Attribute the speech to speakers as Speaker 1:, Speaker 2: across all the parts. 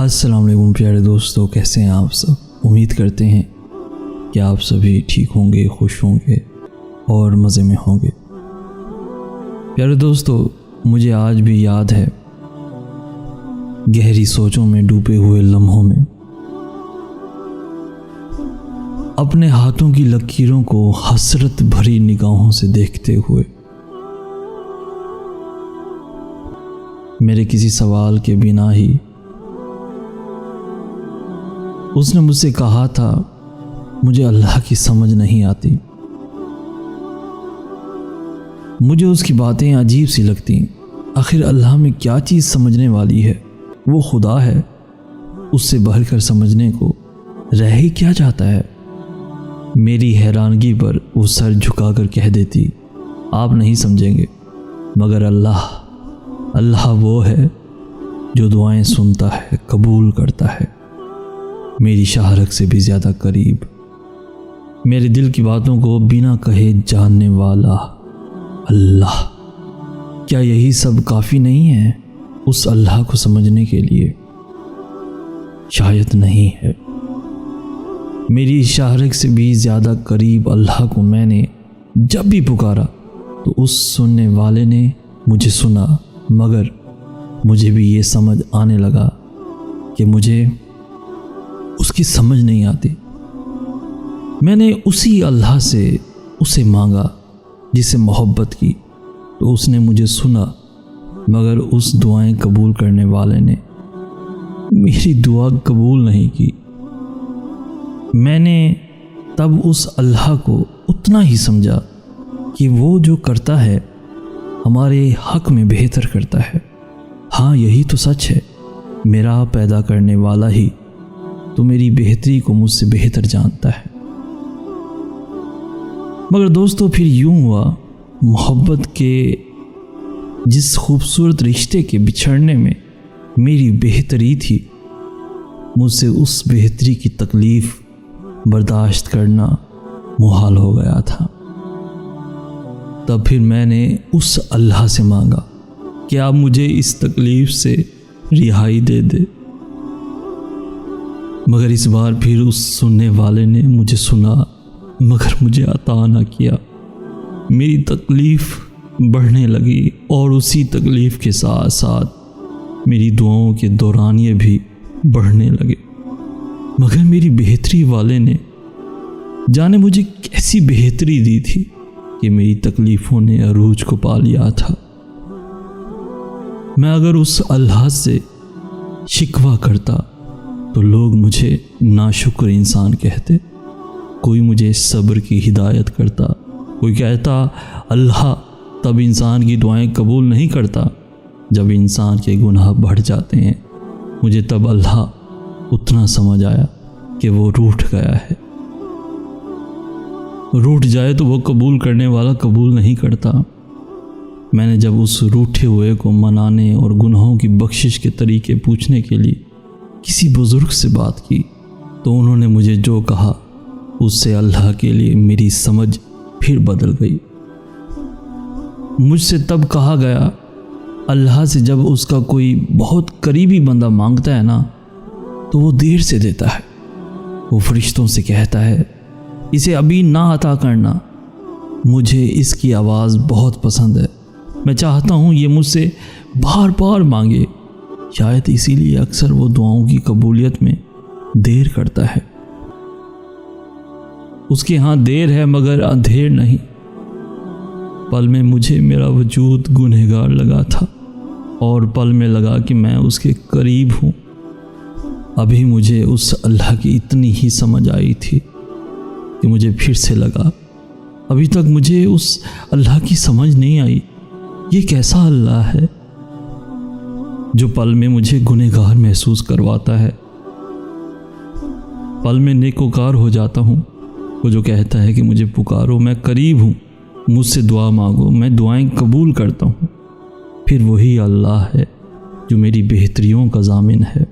Speaker 1: السلام علیکم پیارے دوستو، کیسے ہیں آپ سب؟ امید کرتے ہیں کہ آپ سبھی ٹھیک ہوں گے، خوش ہوں گے اور مزے میں ہوں گے۔ پیارے دوستو، مجھے آج بھی یاد ہے گہری سوچوں میں ڈوبے ہوئے لمحوں میں اپنے ہاتھوں کی لکیروں کو حسرت بھری نگاہوں سے دیکھتے ہوئے میرے کسی سوال کے بنا ہی اس نے مجھ سے کہا تھا، مجھے اللہ کی سمجھ نہیں آتی۔ مجھے اس کی باتیں عجیب سی لگتی، آخر اللہ میں کیا چیز سمجھنے والی ہے؟ وہ خدا ہے، اس سے بڑھ کر سمجھنے کو رہ ہی کیا جاتا ہے؟ میری حیرانگی پر وہ سر جھکا کر کہہ دیتی، آپ نہیں سمجھیں گے، مگر اللہ وہ ہے جو دعائیں سنتا ہے، قبول کرتا ہے، میری شاہرگ سے بھی زیادہ قریب، میرے دل کی باتوں کو بنا کہے جاننے والا اللہ۔ کیا یہی سب کافی نہیں ہے اس اللہ کو سمجھنے کے لیے؟ شاید نہیں ہے۔ میری شاہرگ سے بھی زیادہ قریب اللہ کو میں نے جب بھی پکارا تو اس سننے والے نے مجھے سنا، مگر مجھے بھی یہ سمجھ آنے لگا کہ مجھے اس کی سمجھ نہیں آتی۔ میں نے اسی اللہ سے اسے مانگا جس سے محبت کی، تو اس نے مجھے سنا، مگر اس دعائیں قبول کرنے والے نے میری دعا قبول نہیں کی۔ میں نے تب اس اللہ کو اتنا ہی سمجھا کہ وہ جو کرتا ہے ہمارے حق میں بہتر کرتا ہے۔ ہاں، یہی تو سچ ہے، میرا پیدا کرنے والا ہی تو میری بہتری کو مجھ سے بہتر جانتا ہے۔ مگر دوستو، پھر یوں ہوا، محبت کے جس خوبصورت رشتے کے بچھڑنے میں میری بہتری تھی، مجھ سے اس بہتری کی تکلیف برداشت کرنا محال ہو گیا تھا۔ تب پھر میں نے اس اللہ سے مانگا کہ آپ مجھے اس تکلیف سے رہائی دے دے، مگر اس بار پھر اس سننے والے نے مجھے سنا، مگر مجھے عطا نہ کیا۔ میری تکلیف بڑھنے لگی اور اسی تکلیف کے ساتھ ساتھ میری دعاؤں کے دورانیے بھی بڑھنے لگے، مگر میری بہتری والے نے جانے مجھے کیسی بہتری دی تھی کہ میری تکلیفوں نے عروج کو پا لیا تھا۔ میں اگر اس اللہ سے شکوہ کرتا تو لوگ مجھے ناشکر انسان کہتے، کوئی مجھے صبر کی ہدایت کرتا، کوئی کہتا اللہ تب انسان کی دعائیں قبول نہیں کرتا جب انسان کے گناہ بڑھ جاتے ہیں۔ مجھے تب اللہ اتنا سمجھ آیا کہ وہ روٹھ گیا ہے، روٹھ جائے تو وہ قبول کرنے والا قبول نہیں کرتا۔ میں نے جب اس روٹھے ہوئے کو منانے اور گناہوں کی بخشش کے طریقے پوچھنے کے لیے کسی بزرگ سے بات کی، تو انہوں نے مجھے جو کہا اس سے اللہ کے لیے میری سمجھ پھر بدل گئی۔ مجھ سے تب کہا گیا، اللہ سے جب اس کا کوئی بہت قریبی بندہ مانگتا ہے نا، تو وہ دیر سے دیتا ہے۔ وہ فرشتوں سے کہتا ہے، اسے ابھی نہ عطا کرنا، مجھے اس کی آواز بہت پسند ہے، میں چاہتا ہوں یہ مجھ سے بار بار مانگے۔ شاید اسی لیے اکثر وہ دعاؤں کی قبولیت میں دیر کرتا ہے۔ اس کے ہاں دیر ہے مگر اندھیر نہیں۔ پل میں مجھے میرا وجود گنہگار لگا تھا، اور پل میں لگا کہ میں اس کے قریب ہوں۔ ابھی مجھے اس اللہ کی اتنی ہی سمجھ آئی تھی کہ مجھے پھر سے لگا، ابھی تک مجھے اس اللہ کی سمجھ نہیں آئی۔ یہ کیسا اللہ ہے جو پل میں مجھے گنہگار محسوس کرواتا ہے؟ پل میں نیکوکار ہو جاتا ہوں۔ وہ جو کہتا ہے کہ مجھے پکارو، میں قریب ہوں، مجھ سے دعا مانگو، میں دعائیں قبول کرتا ہوں۔ پھر وہی اللہ ہے جو میری بہتریوں کا ضامن ہے۔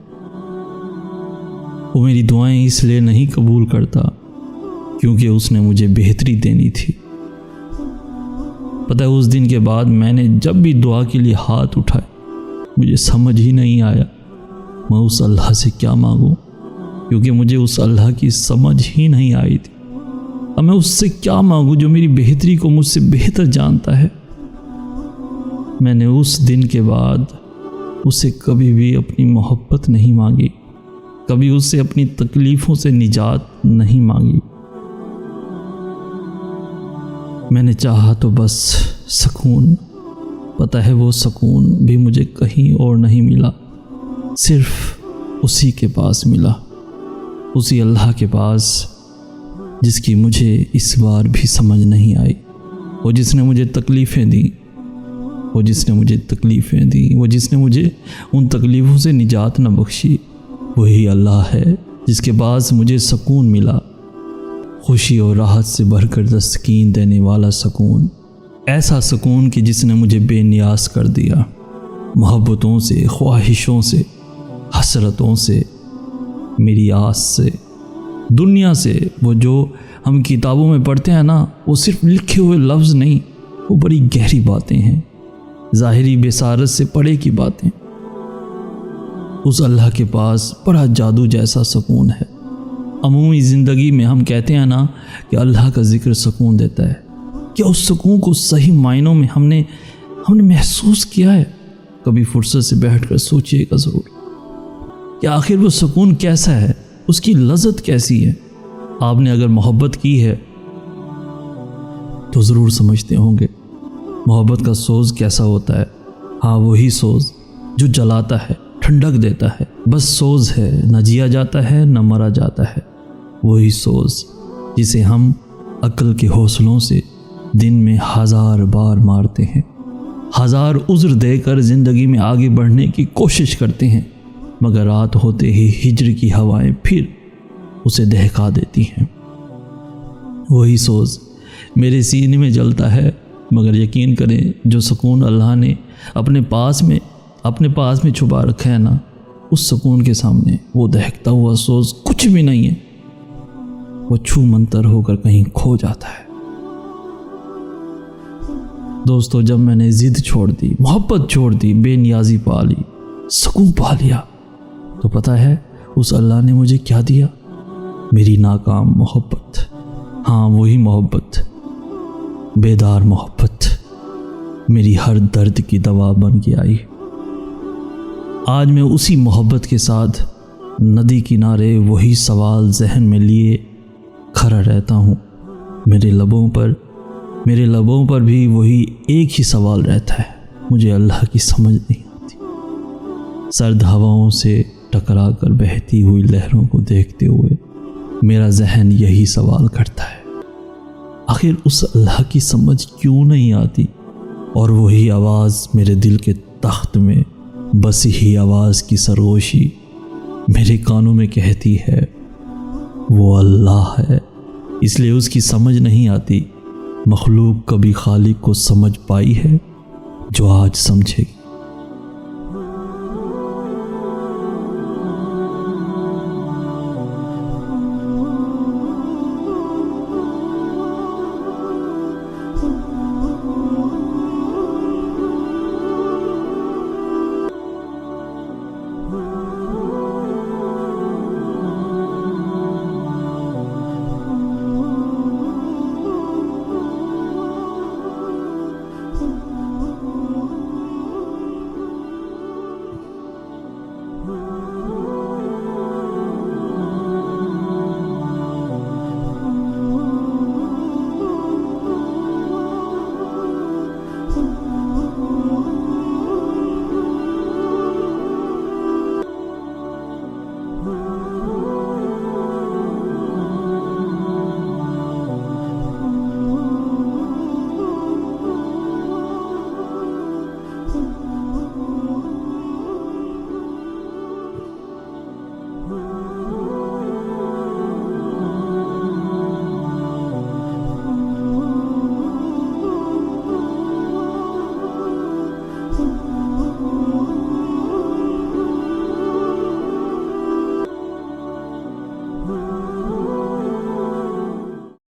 Speaker 1: وہ میری دعائیں اس لیے نہیں قبول کرتا کیونکہ اس نے مجھے بہتری دینی تھی۔ پتہ ہے، اس دن کے بعد میں نے جب بھی دعا کے لیے ہاتھ اٹھائے، مجھے سمجھ ہی نہیں آیا میں اس اللہ سے کیا مانگوں، کیونکہ مجھے اس اللہ کی سمجھ ہی نہیں آئی تھی۔ اب میں اس سے کیا مانگوں جو میری بہتری کو مجھ سے بہتر جانتا ہے۔ میں نے اس دن کے بعد اسے کبھی بھی اپنی محبت نہیں مانگی، کبھی اس سے اپنی تکلیفوں سے نجات نہیں مانگی۔ میں نے چاہا تو بس سکون، پتہ ہے وہ سکون بھی مجھے کہیں اور نہیں ملا، صرف اسی کے پاس ملا، اسی اللہ کے پاس جس کی مجھے اس بار بھی سمجھ نہیں آئی، وہ جس نے مجھے تکلیفیں دیں، وہ جس نے مجھے ان تکلیفوں سے نجات نہ بخشی، وہی اللہ ہے جس کے پاس مجھے سکون ملا، خوشی اور راحت سے بھر کر تسکین دینے والا سکون، ایسا سکون کہ جس نے مجھے بے نیاز کر دیا، محبتوں سے، خواہشوں سے، حسرتوں سے، میری آس سے، دنیا سے۔ وہ جو ہم کتابوں میں پڑھتے ہیں نا، وہ صرف لکھے ہوئے لفظ نہیں، وہ بڑی گہری باتیں ہیں، ظاہری بصارت سے پڑھے کی باتیں۔ اس اللہ کے پاس بڑا جادو جیسا سکون ہے۔ عمومی زندگی میں ہم کہتے ہیں نا کہ اللہ کا ذکر سکون دیتا ہے، کیا اس سکون کو صحیح معنوں میں ہم نے محسوس کیا ہے؟ کبھی فرصت سے بیٹھ کر سوچئے گا ضرور کہ آخر وہ سکون کیسا ہے، اس کی لذت کیسی ہے۔ آپ نے اگر محبت کی ہے تو ضرور سمجھتے ہوں گے محبت کا سوز کیسا ہوتا ہے۔ ہاں، وہی سوز جو جلاتا ہے، ٹھنڈک دیتا ہے، بس سوز ہے، نہ جیا جاتا ہے نہ مرا جاتا ہے۔ وہی سوز جسے ہم عقل کے حوصلوں سے دن میں 1000 بار مارتے ہیں، 1000 عذر دے کر زندگی میں آگے بڑھنے کی کوشش کرتے ہیں، مگر رات ہوتے ہی ہجر کی ہوائیں پھر اسے دہکا دیتی ہیں۔ وہی سوز میرے سینے میں جلتا ہے، مگر یقین کریں جو سکون اللہ نے اپنے پاس میں چھپا رکھا ہے نا، اس سکون کے سامنے وہ دہکتا ہوا سوز کچھ بھی نہیں ہے، وہ چھو منتر ہو کر کہیں کھو جاتا ہے۔ دوستو، جب میں نے ضد چھوڑ دی، محبت چھوڑ دی، بے نیازی پا لی، سکون پا لیا، تو پتہ ہے اس اللہ نے مجھے کیا دیا؟ میری ناکام محبت۔ ہاں، وہی محبت، بیدار محبت، میری ہر درد کی دوا بن کے آئی۔ آج میں اسی محبت کے ساتھ ندی کنارے وہی سوال ذہن میں لیے کھڑا رہتا ہوں۔ میرے لبوں پر بھی وہی ایک ہی سوال رہتا ہے، مجھے اللہ کی سمجھ نہیں آتی۔ سرد ہواؤں سے ٹکرا کر بہتی ہوئی لہروں کو دیکھتے ہوئے میرا ذہن یہی سوال کرتا ہے، آخر اس اللہ کی سمجھ کیوں نہیں آتی؟ اور وہی آواز میرے دل کے تخت میں بسی ہی آواز کی سرگوشی میرے کانوں میں کہتی ہے، وہ اللہ ہے، اس لیے اس کی سمجھ نہیں آتی۔ مخلوق کبھی خالق کو سمجھ پائی ہے؟ جو آج سمجھے گی